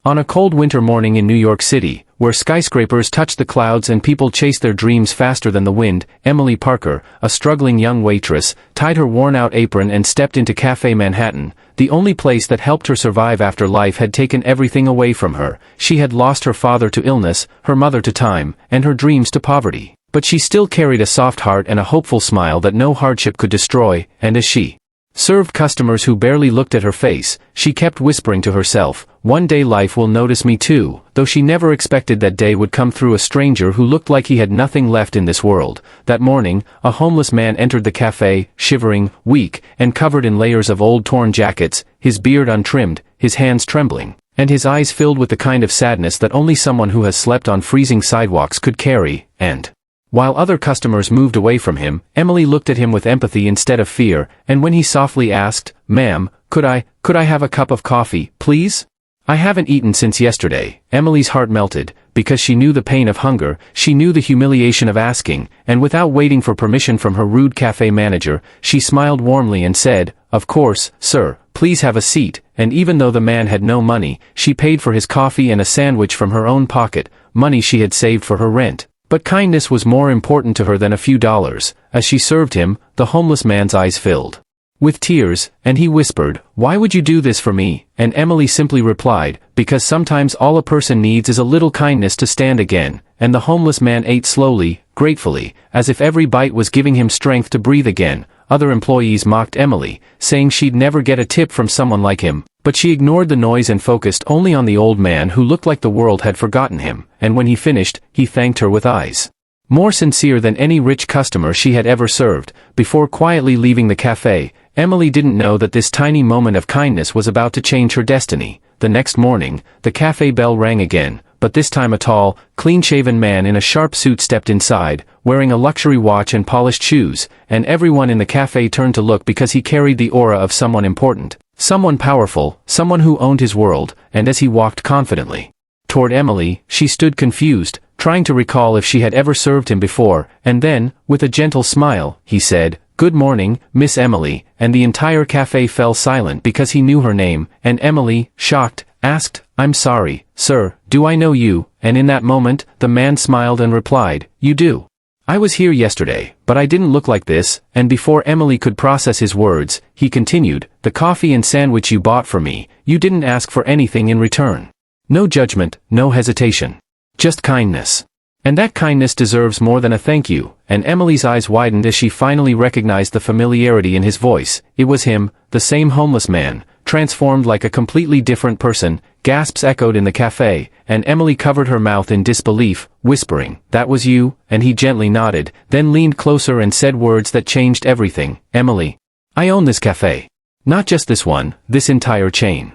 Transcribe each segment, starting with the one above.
On a cold winter morning in New York City, where skyscrapers touch the clouds and people chase their dreams faster than the wind, Emily Parker, a struggling young waitress, tied her worn-out apron and stepped into Café Manhattan, the only place that helped her survive after life had taken everything away from her. She had lost her father to illness, her mother to time, and her dreams to poverty. But she still carried a soft heart and a hopeful smile that no hardship could destroy, and as she served customers who barely looked at her face, she kept whispering to herself, "One day life will notice me too," though she never expected that day would come through a stranger who looked like he had nothing left in this world. That morning, a homeless man entered the cafe, shivering, weak, and covered in layers of old torn jackets, his beard untrimmed, his hands trembling, and his eyes filled with the kind of sadness that only someone who has slept on freezing sidewalks could carry, and while other customers moved away from him, Emily looked at him with empathy instead of fear, and when he softly asked, "Ma'am, could I have a cup of coffee, please? I haven't eaten since yesterday," Emily's heart melted, because she knew the pain of hunger, she knew the humiliation of asking, and without waiting for permission from her rude cafe manager, she smiled warmly and said, "Of course, sir, please have a seat," and even though the man had no money, she paid for his coffee and a sandwich from her own pocket, money she had saved for her rent. But kindness was more important to her than a few dollars. As she served him, the homeless man's eyes filled with tears, and he whispered, "Why would you do this for me?" And Emily simply replied, "Because sometimes all a person needs is a little kindness to stand again." And the homeless man ate slowly, gratefully, as if every bite was giving him strength to breathe again. Other employees mocked Emily, saying she'd never get a tip from someone like him, but she ignored the noise and focused only on the old man who looked like the world had forgotten him, and when he finished, he thanked her with eyes more sincere than any rich customer she had ever served. Before quietly leaving the cafe, Emily didn't know that this tiny moment of kindness was about to change her destiny. The next morning, the cafe bell rang again, but this time a tall, clean-shaven man in a sharp suit stepped inside, wearing a luxury watch and polished shoes, and everyone in the cafe turned to look because he carried the aura of someone important, someone powerful, someone who owned his world. And as he walked confidently toward Emily, she stood confused, trying to recall if she had ever served him before, and then, with a gentle smile, he said, "Good morning, Miss Emily," and the entire cafe fell silent because he knew her name, and Emily, shocked, asked, "I'm sorry, sir, do I know you?" And in that moment, the man smiled and replied, "You do. I was here yesterday, but I didn't look like this." And before Emily could process his words, he continued, "The coffee and sandwich you bought for me, you didn't ask for anything in return. No judgment, no hesitation. Just kindness. And that kindness deserves more than a thank you." And Emily's eyes widened as she finally recognized the familiarity in his voice. It was him, the same homeless man, transformed like a completely different person. Gasps echoed in the cafe, and Emily covered her mouth in disbelief, whispering, "That was you?" And he gently nodded, then leaned closer and said words that changed everything. "Emily, I own this cafe. Not just this one, this entire chain."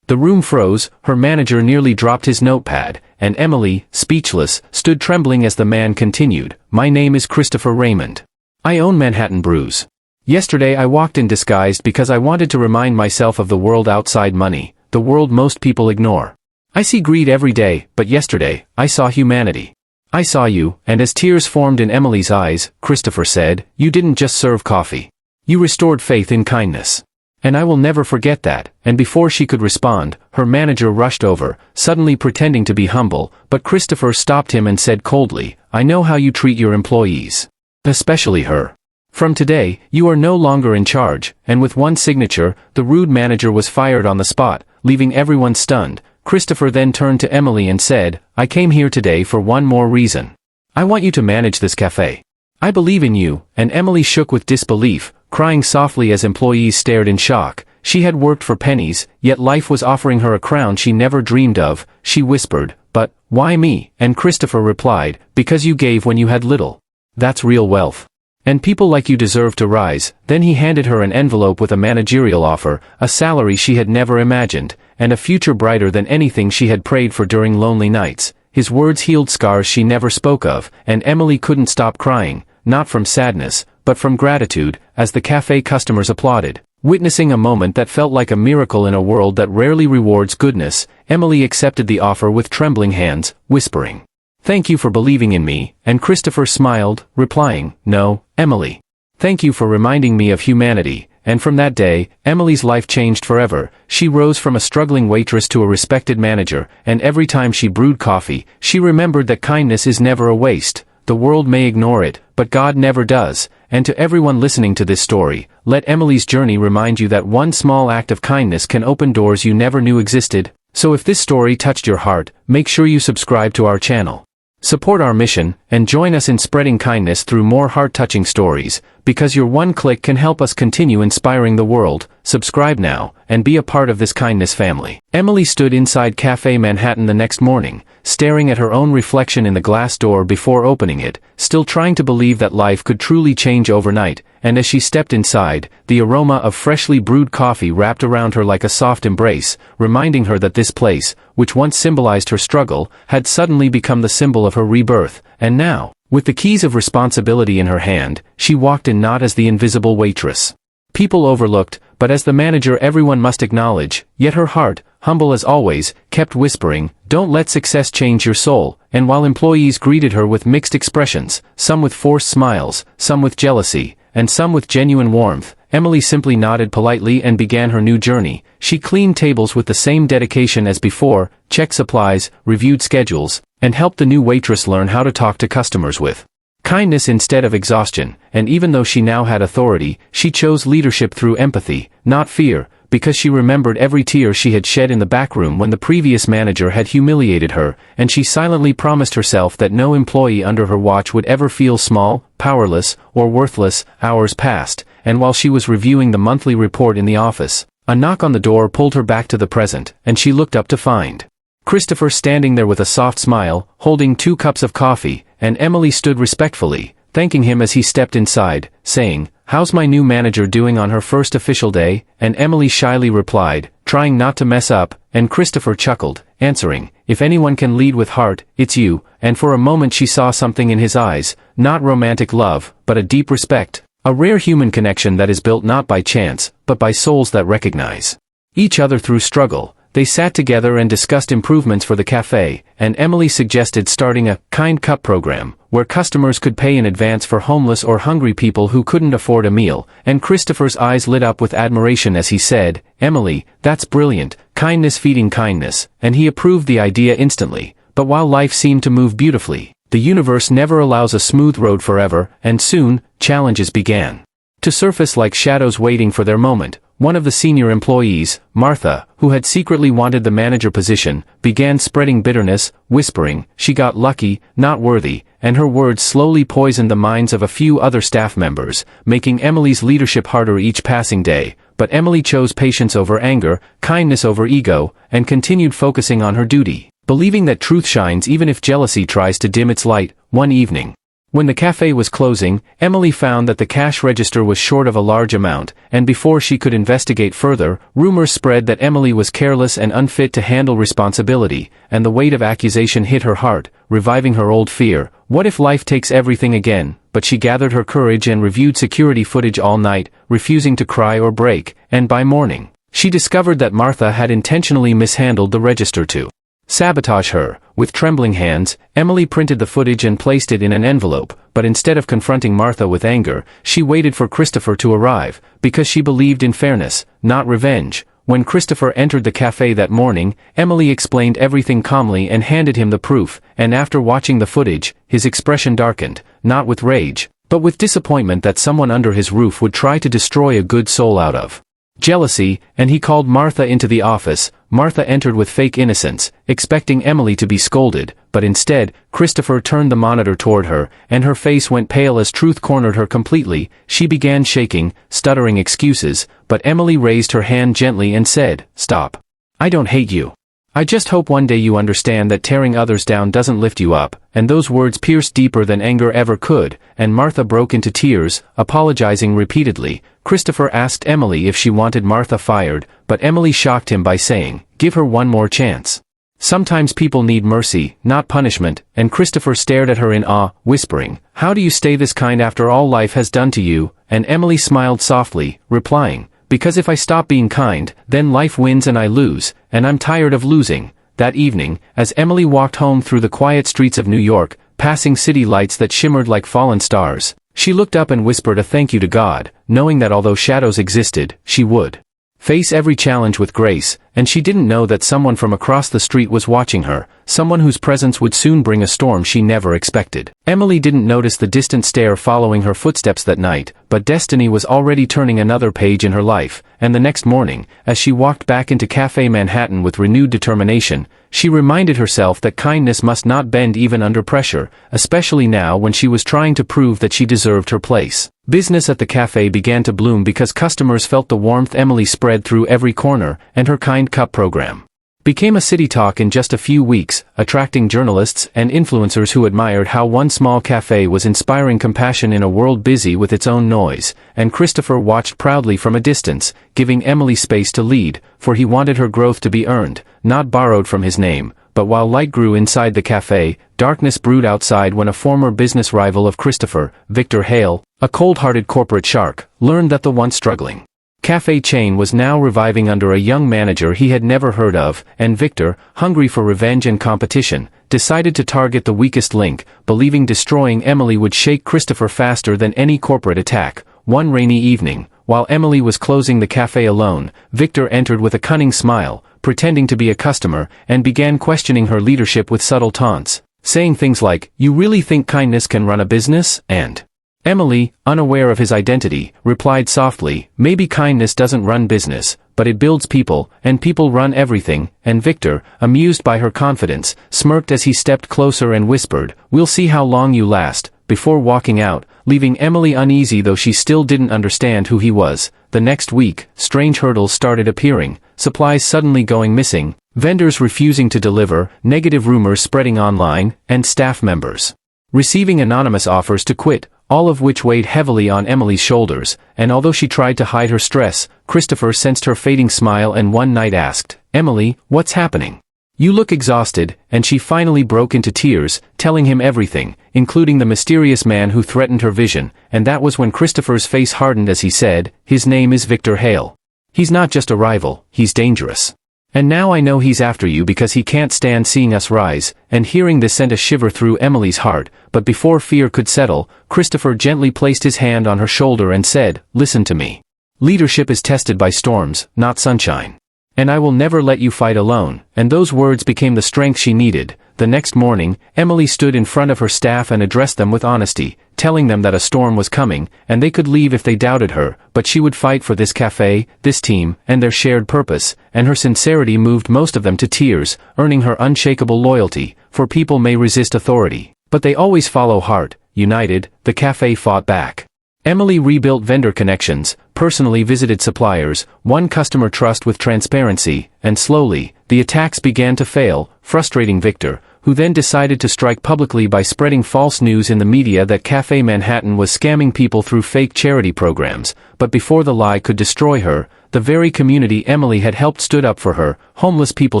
The room froze, her manager nearly dropped his notepad, and Emily, speechless, stood trembling as the man continued, "My name is Christopher Raymond. I own Manhattan Brews. Yesterday I walked in disguised because I wanted to remind myself of the world outside money, the world most people ignore. I see greed every day, but yesterday, I saw humanity. I saw you," and as tears formed in Emily's eyes, Christopher said, "You didn't just serve coffee. You restored faith in kindness. And I will never forget that." And before she could respond, her manager rushed over, suddenly pretending to be humble, but Christopher stopped him and said coldly, "I know how you treat your employees. Especially her. From today, you are no longer in charge." And with one signature, the rude manager was fired on the spot, leaving everyone stunned. Christopher then turned to Emily and said, "I came here today for one more reason. I want you to manage this cafe. I believe in you." And Emily shook with disbelief, crying softly as employees stared in shock. She had worked for pennies, yet life was offering her a crown she never dreamed of. She whispered, "But, why me?" And Christopher replied, "Because you gave when you had little. That's real wealth. And people like you deserve to rise." Then he handed her an envelope with a managerial offer, a salary she had never imagined, and a future brighter than anything she had prayed for during lonely nights. His words healed scars she never spoke of, and Emily couldn't stop crying, not from sadness, but from gratitude, as the cafe customers applauded. Witnessing a moment that felt like a miracle in a world that rarely rewards goodness, Emily accepted the offer with trembling hands, whispering, "Thank you for believing in me," and Christopher smiled, replying, "No, Emily. Thank you for reminding me of humanity." and from that day, Emily's life changed forever. She rose from a struggling waitress to a respected manager, and every time she brewed coffee, she remembered that kindness is never a waste. The world may ignore it, but God never does. And to everyone listening to this story, let Emily's journey remind you that one small act of kindness can open doors you never knew existed. So if this story touched your heart, make sure you subscribe to our channel. Support our mission, and join us in spreading kindness through more heart-touching stories, because your one click can help us continue inspiring the world. Subscribe now, and be a part of this kindness family. Emily stood inside Cafe Manhattan the next morning, staring at her own reflection in the glass door before opening it, still trying to believe that life could truly change overnight, and as she stepped inside, the aroma of freshly brewed coffee wrapped around her like a soft embrace, reminding her that this place, which once symbolized her struggle, had suddenly become the symbol of her rebirth, and now, with the keys of responsibility in her hand, she walked in not as the invisible waitress people overlooked, but as the manager everyone must acknowledge, yet her heart, humble as always, kept whispering, "Don't let success change your soul." And while employees greeted her with mixed expressions, some with forced smiles, some with jealousy, and some with genuine warmth, Emily simply nodded politely and began her new journey. She cleaned tables with the same dedication as before, checked supplies, reviewed schedules, and helped the new waitress learn how to talk to customers with kindness instead of exhaustion. And even though she now had authority, she chose leadership through empathy, not fear, because she remembered every tear she had shed in the back room when the previous manager had humiliated her, and she silently promised herself that no employee under her watch would ever feel small, powerless, or worthless. Hours passed, and while she was reviewing the monthly report in the office, a knock on the door pulled her back to the present, and she looked up to find Christopher standing there with a soft smile, holding 2 cups of coffee, and Emily stood respectfully, thanking him as he stepped inside, saying, "How's my new manager doing on her first official day?" And Emily shyly replied, trying not to mess up, and Christopher chuckled, answering, "If anyone can lead with heart, it's you." And for a moment she saw something in his eyes, not romantic love, but a deep respect, a rare human connection that is built not by chance, but by souls that recognize each other through struggle. They sat together and discussed improvements for the cafe, and Emily suggested starting a kind cup program, where customers could pay in advance for homeless or hungry people who couldn't afford a meal. And Christopher's eyes lit up with admiration as he said, "Emily, that's brilliant, kindness feeding kindness," and he approved the idea instantly. But while life seemed to move beautifully, the universe never allows a smooth road forever, and soon, challenges began to surface like shadows waiting for their moment. One of the senior employees, Martha, who had secretly wanted the manager position, began spreading bitterness, whispering, "She got lucky, not worthy," and her words slowly poisoned the minds of a few other staff members, making Emily's leadership harder each passing day. But Emily chose patience over anger, kindness over ego, and continued focusing on her duty, believing that truth shines even if jealousy tries to dim its light. One evening, when the cafe was closing, Emily found that the cash register was short of a large amount, and before she could investigate further, rumors spread that Emily was careless and unfit to handle responsibility, and the weight of accusation hit her heart, reviving her old fear. What if life takes everything again? But she gathered her courage and reviewed security footage all night, refusing to cry or break, and by morning, she discovered that Martha had intentionally mishandled the register to sabotage her. With trembling hands, Emily printed the footage and placed it in an envelope, but instead of confronting Martha with anger, she waited for Christopher to arrive, because she believed in fairness, not revenge. When Christopher entered the cafe that morning, Emily explained everything calmly and handed him the proof, and after watching the footage, his expression darkened, not with rage, but with disappointment that someone under his roof would try to destroy a good soul out of jealousy, and he called Martha into the office. Martha entered with fake innocence, expecting Emily to be scolded, but instead, Christopher turned the monitor toward her, and her face went pale as truth cornered her completely. She began shaking, stuttering excuses, but Emily raised her hand gently and said, "Stop. I don't hate you. I just hope one day you understand that tearing others down doesn't lift you up." And those words pierced deeper than anger ever could, and Martha broke into tears, apologizing repeatedly. Christopher asked Emily if she wanted Martha fired, but Emily shocked him by saying, "Give her one more chance. Sometimes people need mercy, not punishment." And Christopher stared at her in awe, whispering, "How do you stay this kind after all life has done to you?" And Emily smiled softly, replying, "Because if I stop being kind, then life wins and I lose, and I'm tired of losing." That evening, as Emily walked home through the quiet streets of New York, passing city lights that shimmered like fallen stars, She looked up and whispered a thank you to God, knowing that although shadows existed, she would face every challenge with grace, and she didn't know that someone from across the street was watching her, someone whose presence would soon bring a storm she never expected. Emily didn't notice the distant stare following her footsteps that night, but destiny was already turning another page in her life, and the next morning, as she walked back into Café Manhattan with renewed determination, she reminded herself that kindness must not bend even under pressure, especially now when she was trying to prove that she deserved her place. Business at the cafe began to bloom because customers felt the warmth Emily spread through every corner, and her kind cup program became a city talk in just a few weeks, attracting journalists and influencers who admired how one small cafe was inspiring compassion in a world busy with its own noise, and Christopher watched proudly from a distance, giving Emily space to lead, for he wanted her growth to be earned, not borrowed from his name. But while light grew inside the cafe, darkness brewed outside when a former business rival of Christopher, Victor Hale, a cold-hearted corporate shark, learned that the once struggling cafe chain was now reviving under a young manager he had never heard of, and Victor, hungry for revenge and competition, decided to target the weakest link, believing destroying Emily would shake Christopher faster than any corporate attack. One rainy evening, while Emily was closing the cafe alone, Victor entered with a cunning smile, pretending to be a customer, and began questioning her leadership with subtle taunts, saying things like, "You really think kindness can run a business?" And Emily, unaware of his identity, replied softly, "Maybe kindness doesn't run business, but it builds people, and people run everything," and Victor, amused by her confidence, smirked as he stepped closer and whispered, "We'll see how long you last," before walking out, leaving Emily uneasy though she still didn't understand who he was. The next week, strange hurdles started appearing, supplies suddenly going missing, vendors refusing to deliver, negative rumors spreading online, and staff members receiving anonymous offers to quit, all of which weighed heavily on Emily's shoulders, and although she tried to hide her stress, Christopher sensed her fading smile and one night asked, "Emily, what's happening? You look exhausted," and she finally broke into tears, telling him everything, including the mysterious man who threatened her vision, and that was when Christopher's face hardened as he said, "His name is Victor Hale. He's not just a rival, he's dangerous. And now I know he's after you because he can't stand seeing us rise," and hearing this sent a shiver through Emily's heart, but before fear could settle, Christopher gently placed his hand on her shoulder and said, "Listen to me. Leadership is tested by storms, not sunshine. And I will never let you fight alone," and those words became the strength she needed. The next morning, Emily stood in front of her staff and addressed them with honesty, telling them that a storm was coming, and they could leave if they doubted her, but she would fight for this cafe, this team, and their shared purpose, and her sincerity moved most of them to tears, earning her unshakable loyalty, for people may resist authority, but they always follow heart. United, the cafe fought back. Emily rebuilt vendor connections, personally visited suppliers, won customer trust with transparency, and slowly, the attacks began to fail, frustrating Victor, who then decided to strike publicly by spreading false news in the media that Café Manhattan was scamming people through fake charity programs. But before the lie could destroy her, the very community Emily had helped stood up for her, homeless people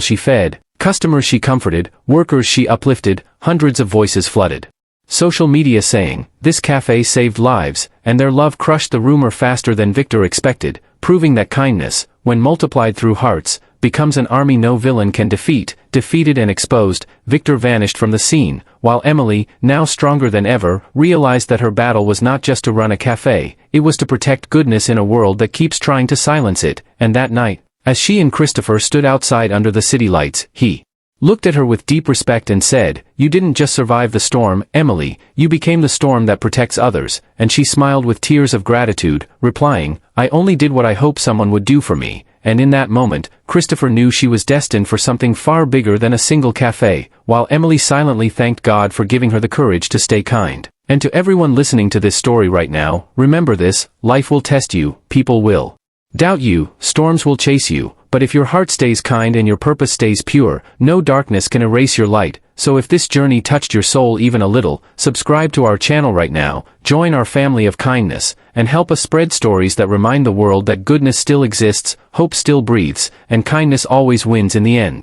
she fed, customers she comforted, workers she uplifted, hundreds of voices flooded social media saying, "This cafe saved lives," and their love crushed the rumor faster than Victor expected, proving that kindness, when multiplied through hearts, becomes an army no villain can defeat. Defeated and exposed, Victor vanished from the scene, while Emily, now stronger than ever, realized that her battle was not just to run a cafe, it was to protect goodness in a world that keeps trying to silence it. And that night, as she and Christopher stood outside under the city lights, he looked at her with deep respect and said, "You didn't just survive the storm, Emily, you became the storm that protects others," and she smiled with tears of gratitude, replying, "I only did what I hoped someone would do for me," and in that moment, Christopher knew she was destined for something far bigger than a single cafe, while Emily silently thanked God for giving her the courage to stay kind. And to everyone listening to this story right now, remember this: life will test you, people will doubt you, storms will chase you, but if your heart stays kind and your purpose stays pure, no darkness can erase your light. So if this journey touched your soul even a little, subscribe to our channel right now, join our family of kindness, and help us spread stories that remind the world that goodness still exists, hope still breathes, and kindness always wins in the end.